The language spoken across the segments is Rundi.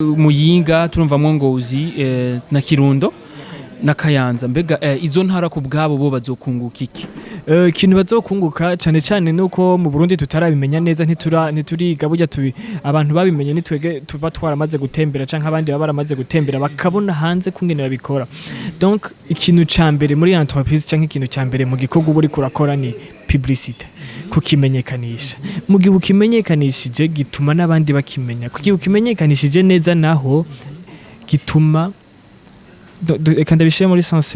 Muyinga turumvamwo Ngozi na Kirundo na Kayanza mbega izo ntara ku bwabo bo bazokunguka iki? Ikintu bazokunguka cyane cyane nuko mu Burundi tutarabimenya neza ntituriga burya abantu babimenye nitwege tuba twaramaze gutembera canke abandi baba baramaze gutembera bakabona hanze kungene babikora. Donc ikintu ca mbere muri entreprise canke ikintu ca mbere mu gikorwa buri kurakora ni publicité kukimenyekanisha. Mu gihe ukimenyekanishije gituma n'abandi bakimenya. Kugihe ukimenyekanishije neza naho gituma kandi abishiye muri sense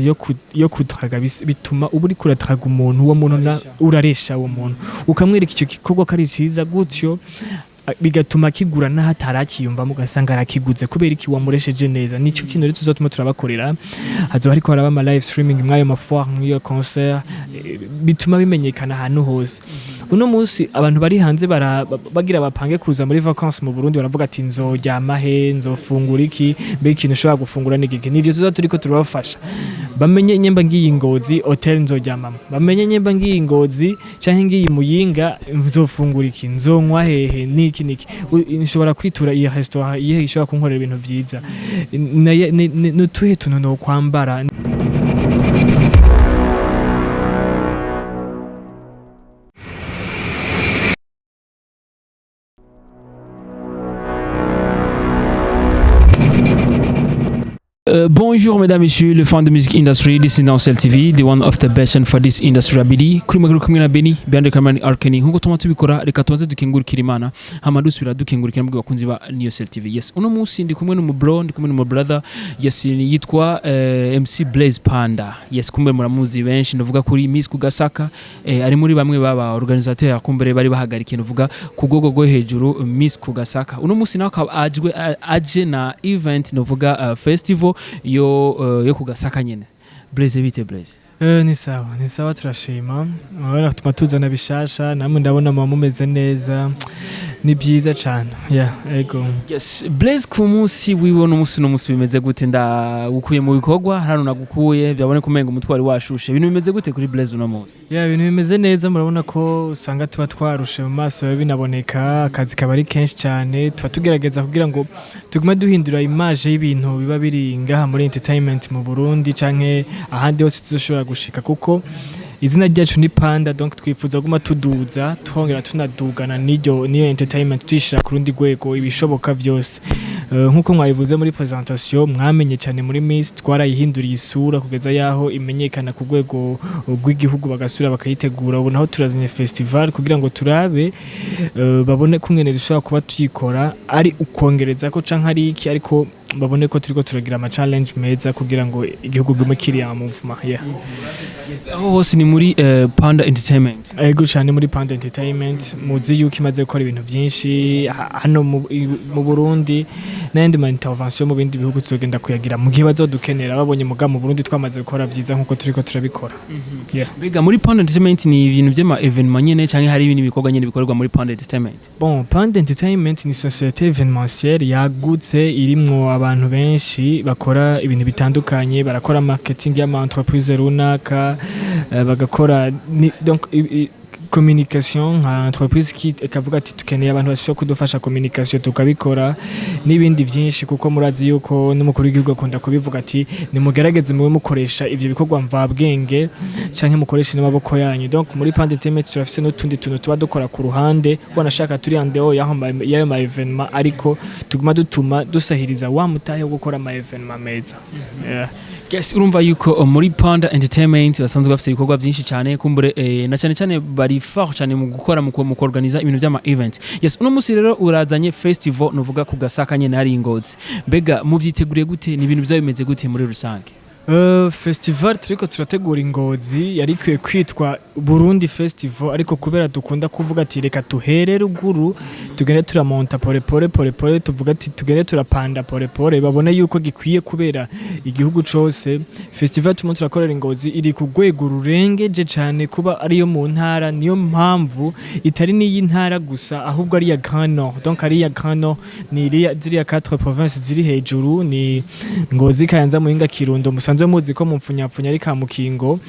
yo kudraga bituma uburi kuradraga umuntu uwo muntu uraresha uwo muntu ukamwereka icyo gikorwa kari ciza gutyo bigatuma kigura na hatarakiyumva mugasanga arakiguze kubera iki wamuresheje neza nico kintu rero tuzotuma turabakorera hazo hariko haraba ama live streaming mwayo mafoire mwiyo concert bituma bimenyekana ahantu hose. Uno munsi abantu bari hanze bagira bapange kuza muri vacances mu Burundi baravuga ati nzoryama he nzofungura iki mbe ikintu ushobora gufungura n'igiki nivyo tuzo turiko turabafasha bamenye nyemba ngiyi Ngozi hotel nzoryamamo bamenye nyemba ngiyi Ngozi canke ngiyi Muyinga nzofungura iki nzonkwa hehe niki nshobora kwitura iyi restaurant ihe ishobora kunkorera ibintu vyiza nutuhe tuntu no kwambara. Bonjour mesdames et messieurs, le fan de music industry, this is Nausel TV, the one of the best for this industry abidi. Kuri maguru kumwe na Beni, Beyond the Camera Arkeni. Nkuko tuma tubikora reka tubanze dukengurikira Imana, hama dusubira dukengurikira mbwe bakunzi ba Nausel TV. Yes, uno munsi ndi kumwe n'umu bro, ndi kumwe n'umu brother, yes yitwa MC Blaze Panda. Yes, kumbe muramuzi benshi ndavuga kuri Miss Kugasaka, ari muri bamwe baba organisateur kumbere bari bahagarikiye ndavuga ku gogo go hejuru Miss Kugasaka. Uno munsi nawe aje na event ndavuga festival yo kugasaka nyene. Blaze bite Blaze? Ni sawa turashima. Urabona tuma tuzana bishasha namwe ndabona mumeze neza. Ni byiza cyane. Yeah, ego. Yes, Blaze ku munsi wibona umunsi no munsi bimeze gute ukuye mu bikorwa hano nagukuye byabone kumenga umutwari washushe. Ibintu bimeze gute kuri Blaze uno munsi? Yeah, ibintu bimeze neza murabona ko usanga tuba twarushe mu maso binaboneka akazi kabari kenshi cyane tuba tugerageza kugira ngo tugume duhindura image y'ibintu biba biri ngaha muri entertainment mu Burundi canke ahandi hose tuzoshobora gushika kuko izina ryacu ni Panda donc twifuza guma tuduza twongera tunadugana niyo entertainment twishira ku rundi rwego ibishoboka byose nkuko mwabivuze muri presentation mwamenye cyane muri Miss twarayihinduriye isura kugeza yaho imenyekana ku rwego rw'igihugu bagasura bakayitegura ubu naho turazanye festival kugira ngo turabe babone kungene dushobora kuba tuyikora ari ukongereza ko canke ari iki ariko babone ko turiko turagira ama challenge meza kugira ngo igihugu gume kiri ya movement. Yeah. Yes, aho hose ni muri Panda Entertainment. Ego cyane muri Panda Entertainment muzi yuko imaze gukora ibintu byinshi hano mu Burundi n'andi ma intervention mu bindi bihugu tuzogenda kuyagira mu gihe bazodukenera babonye muga mu Burundi twamaze gukora byiza nkuko turiko turabikora. Yeah. Bega muri Panda Entertainment ni ibintu by'ama evenement nyene canke hari ibindi bikorwa nyene bikorerwa muri Panda Entertainment? Bon, Panda Entertainment ni société événementielle yagutse irimwo abantu benshi bakora ibintu bitandukanye barakora marketing y'ama entreprise runaka bagakora donc communication nka entreprise qui ikavuga ati tukeneye abantu bashobora kudufasha communication tukabikora n'ibindi byinshi kuko murazi yuko n'umukuru w'igihugu akunda kubivuga ati nimugerageze muwe mukoresha ivyo bikorwa mvabwenge canke mukoresha n'amaboko yanyu. Donc muri Panda Entertainment turafise n'utundi tuntu tuba dukora ku ruhande wanashaka turi andeo yayo ma evenement ariko tuguma dutuma dusahiriza wa mutahe wo gukora ma evenement meza. Yeah. Yes, urumva yuko muri Panda Entertainment basanzwe bafite ibikorwa byinshi cyane kumbure na cyane bari fort cyane mu gukora mu organiza ibintu by'ama events. Yes, uno munsi rero urazanye festival nuvuga ku Gasaka nyene hari Ngozi. Mbega muvyiteguriye gute ni ibintu byabimeze gute muri rusange? Festival turiko turategura Ngozi yari kwiye kwitwa Burundi Festival ariko kubera dukunda kuvuga ati reka tuhere ruguru tugende turamonta pole tuvuga ati tugende turapanda pole babone yuko gikwiye kubera igihugu cose. Festival tumo turakorera Ngozi iri ku rwego rurengeje cyane kuba ariyo mu ntara niyo mpamvu itari ni y'intara gusa ahubwo ari ya Grand Nord. Donc ari ya Grand Nord ni ziriya 4 provinces ziri hejuru ni Ngozi, Kayanza, Muyinga, Kirundo, Musanze musanzwe muzi ko mu mfunyapfunya ari Kamukingo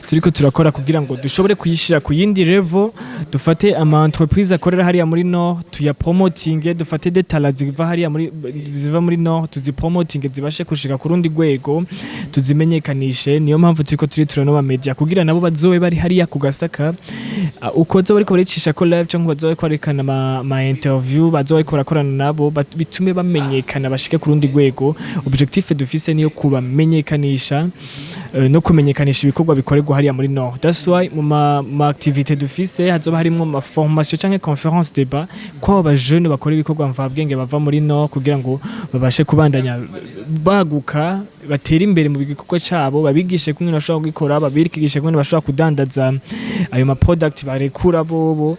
turiko turakora kugira ngo dushobore kuyishira ku yindi level, dufate ama entreprise akorera hariya muri Nord tuya promoting, dufate detala ziva hariya muri Nord tuzipromoting zibashe kushika ku rundi rwego, tuzimenyekanishe. Niyo mpamvu turiko turano media kugira nabo bazobe bari hariya ku Gasaka, uko zo bariko baricisha ko live cyangwa bazobe kwarekana ma interview, bazobe barakorana nabo bitume bamenyekana bashike ku rundi rwego. Objectif dufise niyo kubamenyekanisha no kumenyekanisha ibikorwa bikorerwa hariya muri Nord. That's why mu ma activité dufise hazoba harimo ma formation cyangwa conférence débat ko aba jeune bakora ibikorwa mvabwenge bava muri Nord kugira ngo babashe kubandanya baguka, batera imbere mu bikorwa cyabo, babigishe kumwe bashobora gukora, babigishe kumwe bashobora kudandaza ayo ma product barekura bobo,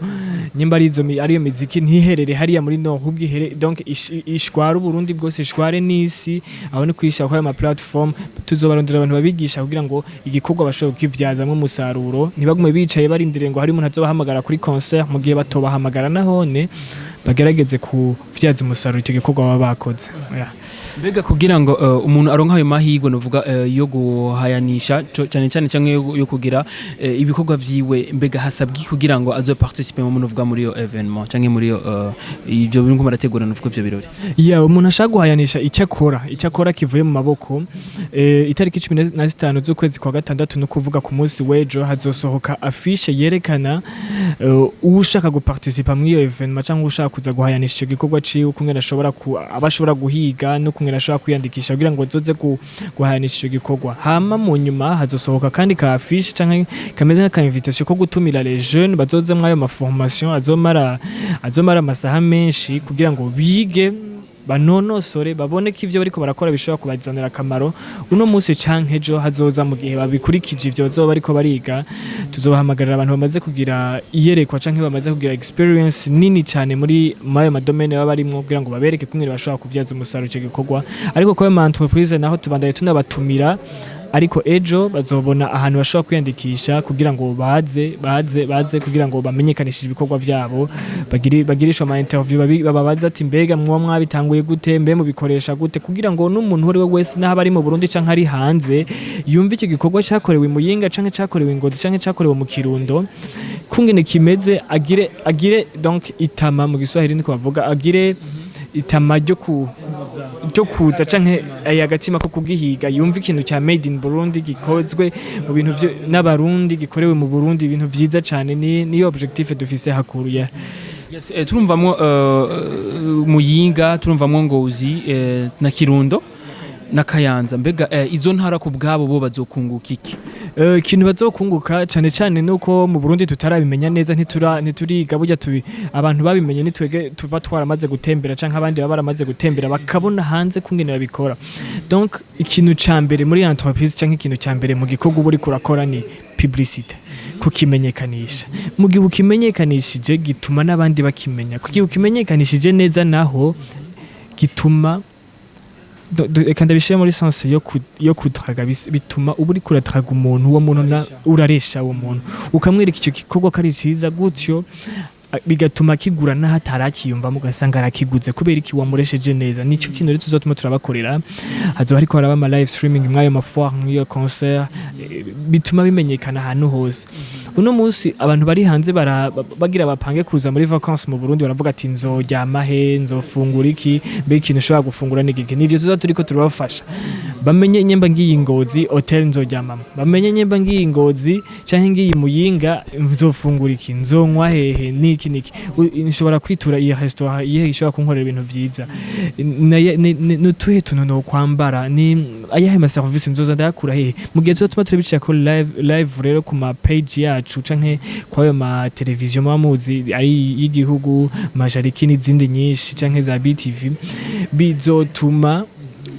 nyimba ariyo miziki ntiherere hariya muri Nord ubwihere, donc ishwara Burundi bwose, ishware n'isi, aho ni kwisha kwa ama platform. Tuzobarondera abantu babigisha kugira ngo igikorwa bashobora kukivyazamo umusaruro, ntibagume bicaye barindire ngo hari umuntu azobahamagara kuri concert mu gihe batobahamagara nahone bagerageze kuvyaza umusaruro icyo gikorwa baba bakoze. Mbega kugira ngo umuntu aronka ayo mahirwe novuga yo guhayanisha cyane cyane yo kugira ibikorwa vyiwe, mbega hasabwi kugira ngo azo participer mu novuga muri yo evenement cyangwa muri yo ibyo bintu marategura novuga byo birori. Umuntu ashaka guhayanisha icyo akora kivuye mu maboko. Itariki 15 z'ukwezi kwa gatandatu no kuvuga ku munsi wejo hazosohoka affiche yerekana ushaka guparticiper muri yo evenement cyangwa ushaka kuza guhayanisha icyo gikorwa ciwe, kumwe abashobora guhiga no kumwe nashobora kwiyandikisha kugira ngo zoze guhayanisha icyo gikorwa. Hama mu nyuma hazosohoka kandi ka affiche canke kameze nka invitation ko gutumira les jeunes bazoze mwayo ma formation azomara amasaha menshi kugira ngo bige banonosore, babone ko ivyo bariko barakora bishobora kubazanira akamaro uno munsi canke ejo hazoza. Mu gihe babikurikije ivyo bazoba bariko bariga, tuzobahamagarira abantu bamaze kugira iyerekwa canke bamaze kugira experience nini cyane muri mayo madomene baba barimwo kugira ngo babereke kumwe bashobora kuvyaza umusaruro ico gikorwa. Ariko ko ama entreprise naho tubandaye tunabatumira, ariko ejo bazobona ahantu bashobora kwiyandikisha kugira ngo baze kugira ngo bamenyekanishe ibikorwa vyabo, bagirisha ama interview bababaza ati mbega mwabitanguye gute, mbe mubikoresha gute, kugira ngo n'umuntu uri wese naho bari mu Burundi canke ari hanze yumva icyo gikorwa cyakorewe mu Muyinga canke cyakorewe Ngozi canke cyakorewe mu Kirundo kungene kimeze, agire donc itama mu Giswahili niko bavuga, agire itama ryo kuza canke agatima ko kugihiga, yumva ikintu cya made in Burundi gikozwe mu bintu n'abarundi, gikorewe mu Burundi, ibintu vyiza cyane. Ni objectif dufise hakuru ya turumvamwo Muyinga, turumvamwo Ngozi na Kirundo na Kayanza. Mbega izo ntara ku bwabo bo bazokunguka iki? Ikintu bazokunguka cyane cyane nuko mu Burundi tutarabimenya neza, ntituriga burya abantu babimenye nitwege tuba twaramaze gutembera canke abandi baba baramaze gutembera bakabona hanze kungene babikora. Donc ikintu cambere muri entreprise canke ikintu cambere mu gikorwa buri kurakora ni publicité, kukimenyekanisha. Mu gihe ukimenyekanishije gituma n'abandi bakimenya, kugihe ukimenyekanishije neza naho gituma kandi bishye muri sense yo kudraga, bituma uburi kuradraga umuntu, uwo muntu uraresha uwo muntu ukamwereka icyo gikorwa kari ciza gutyo, bigatuma kigura na hatarakiyumva mugasanga arakiguze kubera iki wamuresheje neza. Nico kintu rero tuzotuma turabakorera, hazo hariko haraba ama live streaming mwayo ma foire mwiyo concert, bituma bimenyekana ahantu hose. Uno munsi abantu bari hanze bagira bapange kuza muri vacances mu Burundi, baravuga ati nzoryama he, nzofungura iki, mbe ikintu ushobora gufungura n'igiki. Nivyo tuzo turiko turabafasha bamenye nyemba ngiyi Ngozi hotel nzoryamamo, bamenye nyemba ngiyi Ngozi canke ngiyi Muyinga nzofungura iki, nzonywa hehe niki nshobora kwitura iyi restaurant ihe ishobora kunkorera ibintu vyiza, nutuhe tuntu no kwambara, ni ayahe ma service nzoza ndakura hehe. Mu gihe tuzotuma turabicira ko live rero ku ma page yacu canke kwayo ma television mamuzi ari y'igihugu majariki n'izindi nyinshi canke za BTV, bizotuma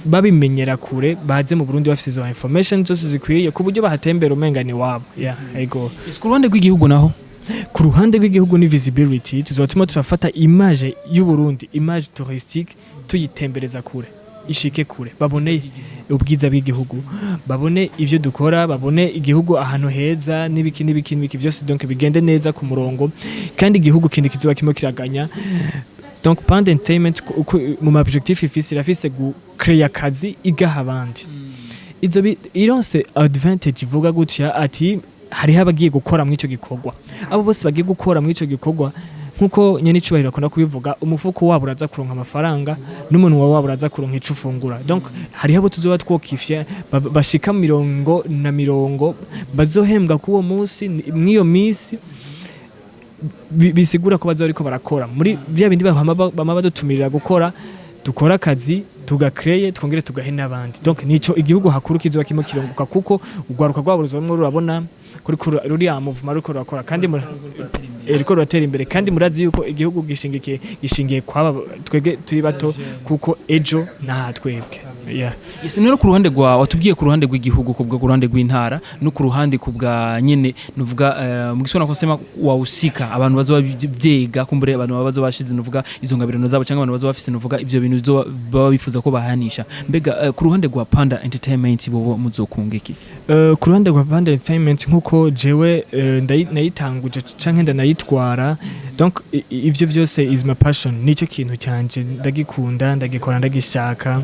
babimenyera kure, baze mu Burundi bafise izo information zose zikwiye ku buryo bahatembera umenga ni wabo. Ego ku ruhande rw'igihugu naho, ku ruhande rw'igihugu ni visibility, tuzotuma turafata image y'u Burundi, image touristique, tuyitembereza kure, ishike kure, babone ubwiza bw'igihugu, babone ivyo dukora, babone igihugu ahantu heza n'ibiki byose, donc bigende neza ku murongo, kandi igihugu kindi kizoba kimo kiraganya. Donc Panda Entertainment mu objectif ifise irafise gu créer akazi igaha abandi. ironse advantage ivuga gutya ati hariho abagiye gukora muri ico gikorwa, abo bose bagiye gukora muri ico gikorwa nkuko nyene icubahiro akunda kubivuga, umufuko wabo uraza kuronka amafaranga n'umunwa wabo uraza kuronka ico ufungura. Donc hariho abo tuzoba twokifye bashika 100 bazohembwa kuwo munsi mwiyo misi, bisigura ko bazo ariko barakora muri bya bindi bama badutumirira gukora, dukora akazi tugakreye twongere tugahe n'abandi. Donc nico igihugu hakuru kizoba kimo kironguka kuko ugwaruka rwabo ruzomwe rurabona kuri ruriya movement ruko rurakora kandi riko ruratera imbere, kandi murazi yuko igihugu gishingiye kwaba twege turi bato kuko ejo naha twebwe. Yes, nero ku ruhande rwa watubwiye ku ruhande rw'igihugu kubwa ku ruhande rw'intara no ku ruhande kubwa nyene nuvuga mu gisona ko sema wahusika abantu bazoba byega kumbure abantu bazo bashize nuvuga izo ngabirano zabo cyangwa abantu bazo bafise nuvuga ivyo bintu bizo baba bifuza ko bahanisha. Mbega ku ruhande rwa Panda Entertainment bobo muzokunga iki? Ku ruhande rwa Panda Entertainment nkuko jewe nayitanguje canke ndanayitwara, donc ivyo byose is my passion, nico kintu cyanje ndagikunda ndagikora ndagishaka.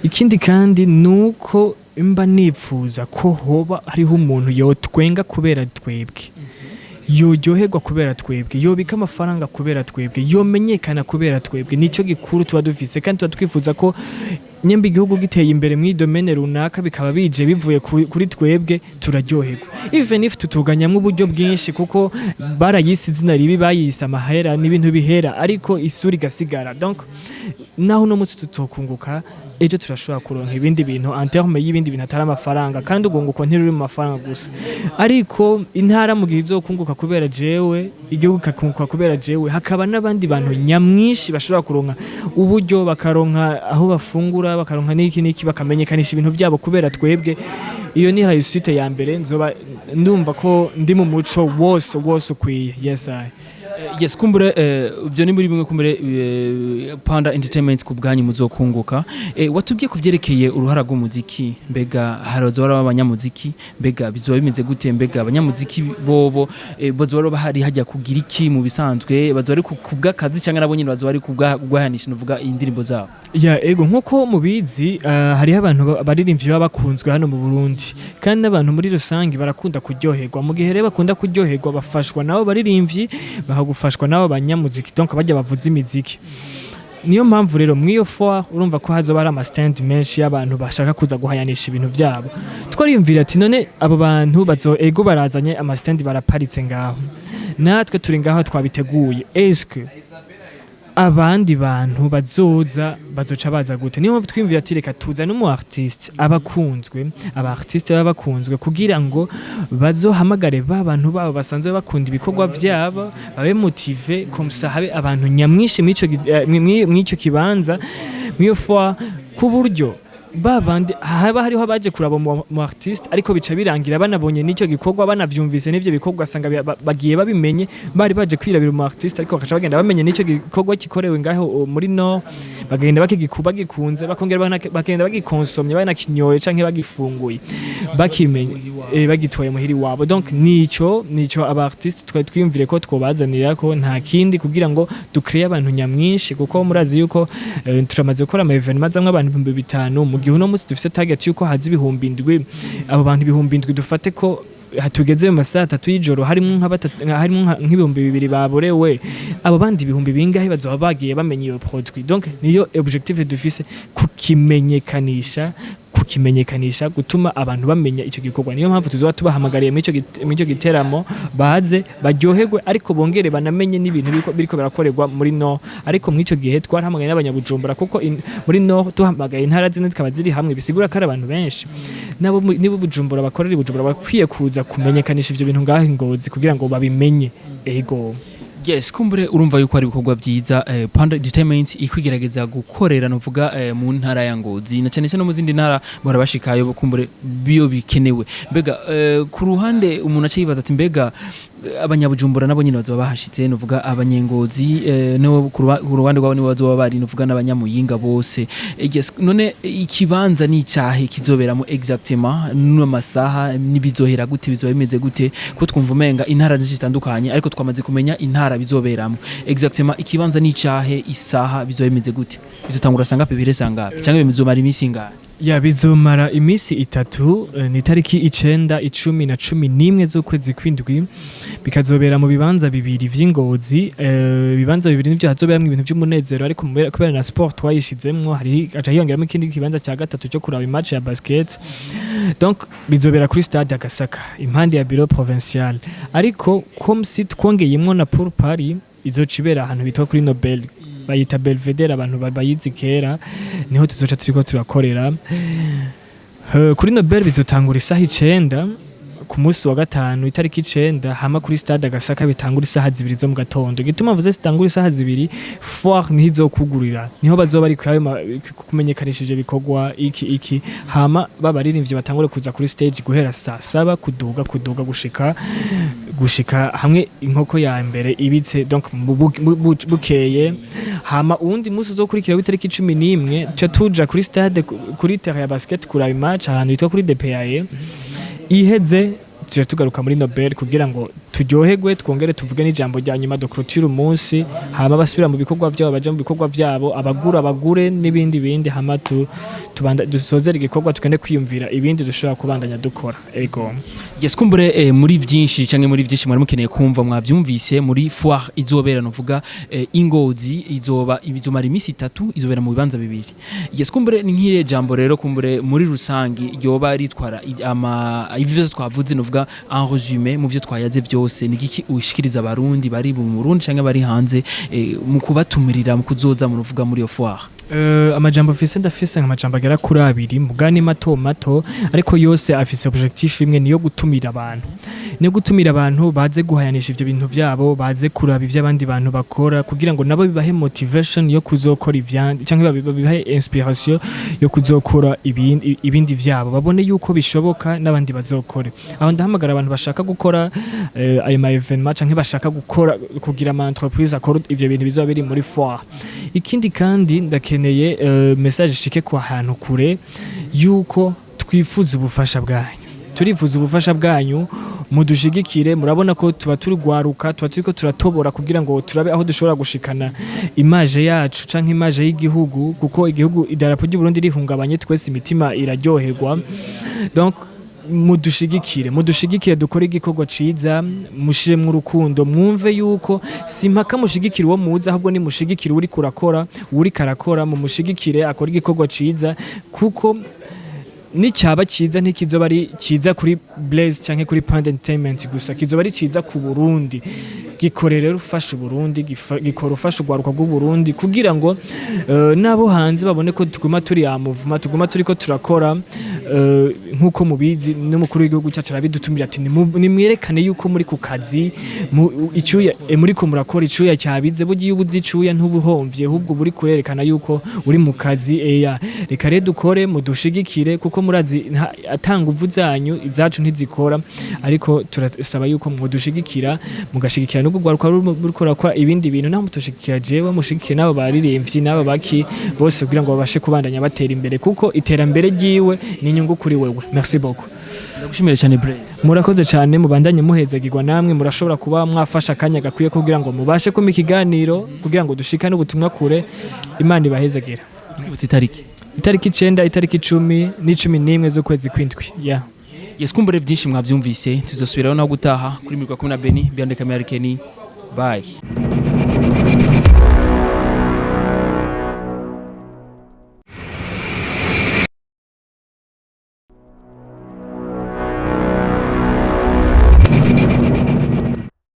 Ikindi kandi nuko imba nipfuza ko hoba hariho umuntu yotwenga kubera twebwe, yoryoherwa kubera twebwe, yobika amafaranga kubera twebwe, yomenyekana kubera twebwe. Nico gikuru tuba dufise kandi tuba twifuza ko nyemba igihugu giteye imbere mu domaine runaka bikaba bije bivuye kuri twebwe turaryoherwa, even if tutuganyamwe uburyo bwinshi kuko barayise izina ribi bayise amahera n'ibintu bihera, ariko isuri gasigara. Donc naho no mutsi tutokunguka ejo turashobora kuronka ibindi bintu en terme y'ibindi bintu atari amafaranga, kandi ugunguko ntiruri mu mafaranga gusa, ariko intara mu gihe izokunguka kubera jewe, igihugu kakunguka kubera jewe, hakaba n'abandi bantu nyamwinshi bashobora kuronka uburyo, bakaronka aho bafungura, bakaronka niki bakamenyekanisha ibintu byabo kubera twebwe. Iyo ni réussite ya mbere, nzoba ndumva ko ndi mu muco wose ukwiye. Yes, kumbure byo ni muri bimwe kumbure Panda Entertainment kubwanyu muzokunguka. Watubwiye kuvyerekeye uruhara rw'umuziki, mbega harozora abanyamuziki, mbega bizoba bimeze gute? Mbega abanyamuziki bobo bazora bahari hajya kugira iki mu bisanzwe, bazora kubwa kazi cyangwa nabo nyine bazora kubwahanisha nuvuga indirimbo zabo? Ego nkuko mubizi hariho abantu baririmbyi baba bakunzwe hano mu Burundi, kandi n'abantu muri rusangi barakunda kuryoherwa. Mu gihe rero bakunda kuryoherwa bafashwa nabo baririmbyi, bahagufashwa nabo banyamuziki, donc bajya bavuza imiziki. Niyo mpamvu rero mwiyo fois urumva ko hazo bari ama stand menshi y'abantu bashaka kuza guhayanisha ibintu byabo. Twariyumvira ati none abo bantu ego barazanye ama stand baraparitse ngaho, natwe turi ngaho twabiteguye, eske abandi bantu bazoca baza gute? Niyo mpamvu twimvira ati reka tuza n'umu artiste abakunzwe, aba artiste baba bakunzwe kugira ngo bazohamagare bantu babo basanzwe bakunda ibikorwa byabo, babe motive comme ça, habe abantu nyamwinshi mw'ico kibanza mwiyo fois, ku buryo babandi haba hariho abaje kuraba mu artiste ariko bica birangira banabonye n'icyo gikorwa, banavyumvise n'ivyo bikorwa asanga bagiye babimenye, bari baje kwirabira mu artiste ariko bakaca bagenda bamenye n'icyo gikorwa kikorewe ngaho muri no, bagenda bakigikuba gikunze, bakongera bagenda bagikonsomye, banakinyoye canke bagifunguye, bakimenye bagitoye muhiri wabo. Donc nico aba artiste twiyumvire ko twobazanira ko nta kindi kugira ngo dukreye abantu nyamwinshi, kuko murazi yuko turamaze gukora ama evenement zamwe abantu 5,000 mu gihe uno munsi dufise target yuko hazi 7,000. Abo bantu 7,000 dufate ko hatugeze mu masaha 3 y'ijoro harimo nk'ibihumbi 2 baborewe, abo bandi ibihumbi bingahe bazoba bagiye bamenye iyo produit. Donc niyo objective dufise kukimenyekanisha gutuma abantu bamenya icyo gikorwa. Niyo mpamvu tuzoba tubahamagariye mu icyo giteramo baze baryoherwe, ariko bongere banamenye n'ibintu biriko birakorerwa muri no. Ariko mu icyo gihe twarahamagaye n'abanyabujumbura, kuko muri no tuhamagaye intara zine zikaba ziri hamwe, bisigura ko ari abantu benshi. Nabo nibo bujumbura bakorera bujumbura bakwiye kuza kumenyekanisha ivyo bintu ngaho Ngozi kugira ngo babimenye. Ego yes, kumbure urumva yuko ari ibikorwa byiza Panda Entertainment ikwigerageza gukorera novuga mu ntara ya Ngozi na cyane cyane mu zindi ntara barabashikayo kumbure biyo bikenewe. Mbega ku ruhande umuntu acibaza ati mbega abanyabujumbura nabo nyine bazoba bahashitse novuga abanyengozi no ku ruhande rwabo nibo bazoba bari novuga n'abanyamuyinga bose. Yes, none ikibanza ni cyahe kizoberamo exactement n'amasaha nibizohera gute, bizoba bimeze gute? Ko twumva umenga intara zitandukanye ariko twamaze kumenya intara bizoberamo exactement. Ikibanza ni cyahe, isaha bizoba bimeze gute, bizotangura sanga pebere sanga cyangwa bizomara imisi ngahe? ya bizomara imisi itatu ni tariki 9, 10 na 11 z'ukwezi kwindwi bikazobera mu bibanza bibiri vy'Ingozi ibibanza bibiri nivyo hazoberamwe ibintu vy'umunezero ariko kubera na sport twayishizemwo hari aca hiyongeramo ikindi kibanza cya gatatu cyo kuraba match ya basket donc bizobera kuri stade Agasaka impande ya bureau provincial ariko comme si twongeyemwo na pour Paris izocibera ahantu bitwa kuri Nobel bayita Belvedere abantu bayizi kera niho tuzoca turiko turakorera kuri Nobel bizotangura isaha 9 ku munsi wa gatanu itariki 9 hama kuri stade Agasaka bitangura isaha 2 zo mu gatondo gituma mvuze zitangura isaha 2 foire nizo kugurira niho bazoba ari kumenyekanishije bikogwa iki hama babaririmbye batangure kuza kuri stage guhera saa 7 kuduga gushika hamwe inkoko ya mbere ibitse donc bukeye hama uwundi munsi uzokurikira w'itariki 11 ca tuja kuri stade kuri terrain ya basket kuraba match ahantu hitwa kuri DPAE iheze tuje tugaruka muri Nobel kugira ngo turyoherwe twongere tuvuge n'ijambo rya nyuma do clôture umunsi hama basubira mu bikorwa byabo baje mu bikorwa byabo abagure n'ibindi hama dusozera igikorwa tukende kwiyumvira ibindi dushobora kubandanya dukora ego yes kumbure muri byinshi canke muri byinshi mwari mukeneye kumva mwavyumvise muri foire izobera novuga Ingozi izomara imisi 3 izobera mu bibanza bibiri yes kumbure ni nkire jambo rero kumbure muri rusangi ryoba ritwara ivyo twavuze novuga en résumé mu byo twayaze byose nigiki ushikiriza abarundi bari mu Burundi canke bari hanze mu kubatumirira mu kuzoza mu ruvuga muri yo foire amajambo afise ndafise nk'amajambo agera kuri 2 mugani mato ariko yose afise objectif imwe niyo gutumira abantu baze guhayanisha ivyo bintu vyabo baze kuraba ivyo abandi bantu bakora kugira ngo nabo bibahe motivation yo kuzokora ivyandi canke bibahe inspiration yo kuzokora ibindi vyabo babone yuko bishoboka n'abandi bazokore aho ndahamagara abantu bashaka gukora ayo ma evenement canke bashaka gukora kugira ama entreprise akora ivyo bintu bizoba biri muri foire ikindi kandi ndakeneye message shike kwa hantu kure yuko twifuza ubufasha bwanyu turifuza ubufasha bwanyu mudushigikire murabona ko tuba turi gwaruka tuba turiko turatobora kugira ngo turabe aho dushobora gushikana image yacu canke image y'igihugu kuko igihugu idarapo ry'u Burundi rihungabanye twese imitima iraryoherwa donc mudushigikire dukore igikorwa ciza mushiremwe urukundo mwumve yuko simpaka mushigikire uwo muza ahubwo ni mushigikire uri kurakora uri karakora mu mushigikire akora igikorwa ciza kuko ni cyaba ciza ntikizoba ari ciza kuri Blaze canke kuri Pand Entertainment gusa kizoba ari ciza ku Burundi gikorera ufasha Burundi gikora ufasha ugwaruka bw'u Burundi kugira ngo nabo hanze babone ko tuguma turi ya movement tuguma turi ko turakora nkuko mubizi n'umukuru w'igihugu cyacu arabidutumira ati nimwerekane yuko muri ku kazi icuya muri ko murakora icuya cyabize bugiye ubuzicuya ntubuhomvye ahubwo buri kurerekana yuko uri mu kazi reka rero dukore mudushigikire kuko murazi atanga uvuzanyu izacu ntizikora ariko turasaba yuko mudushigikira mugashigikira no gwaruka rukorakwa ibindi bintu naho mutoshigikira jewe mushigikire nabo bariremvyi nabo baki bose kugira ngo babashe kubandanya batera imbere kuko iterambere giwe ni inyungu kuri wewe merci beaucoup ndagushimira cyane Blaze murakoze cyane mubandanye muhezagirwa namwe murashobora kuba mwafasha kanya gakwiye kugira ngo mubashe kuma ikiganiro kugira ngo dushikane ubutumwa kure Imana ibahezagira twibutse itariki 9 itariki 10 n'11 z'ukwezi kwindwi yes kumbure byinshi mwabyumvise tuzosubiraho naho gutaha kuri mirwa kumwe na Beni Beyond Camera Kenny bye